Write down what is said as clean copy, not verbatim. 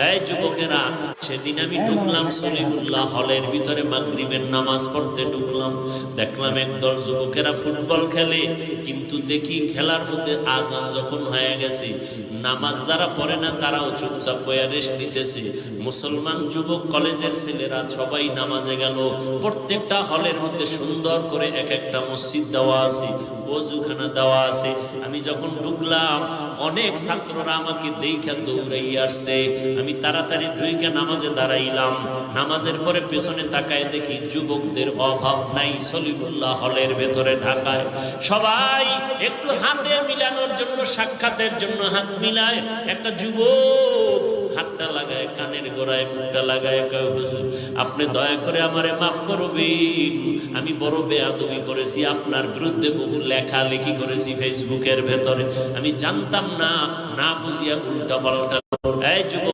এই যুবকেরা, সেদিন আমি ঢুকলাম সলিহুল্লাহ হলের ভিতরে, মাগরিবের নামাজ পড়তে ঢুকলাম। দেখলাম একদল যুবকেরা ফুটবল খেলে, কিন্তু দেখি খেলার মধ্যে আজান যখন হয়ে গেছে, নামাজ যারা পড়ে না তারাও চুপচাপ বইয়া রেস্ট নিতেছে। মুসলমান যুবক কলেজের ছেলেরা সবাই নামাজে গেল। প্রত্যেকটা হলের মধ্যে সুন্দর করে এক একটা মসজিদ দেওয়া আছে, ওযুখানা দেওয়া আছে। আমি যখন ঢুকলাম, অনেক ছাত্ররা আমাকে দেখা দৌড়াই আসছে। আমি তাড়াতাড়ি ঢুইকে নামাজে দাঁড়াইলাম। নামাজের পরে পেছনে তাকায় দেখি যুবকদের অভাব নাই সলিহুল্লাহ হলের ভেতরে ঢাকায়। সবাই একটু হাতে মিলানোর জন্য, সাক্ষাতের জন্য হাত মিলায়। একটা যুবক হাতটা লাগায় কানের গোড়ায়, মুখটা লাগায়, কয় হুজুর আপনি দয়া করে আমারে মাফ করবেন, আমি বড় বেয়াদবি করেছি, আপনার বিরুদ্ধে বহু লেখালেখি করেছি ফেসবুকের ভেতরে, আমি জানতাম না, না বুঝিয়া উল্টা পাল্টা। এই যুবক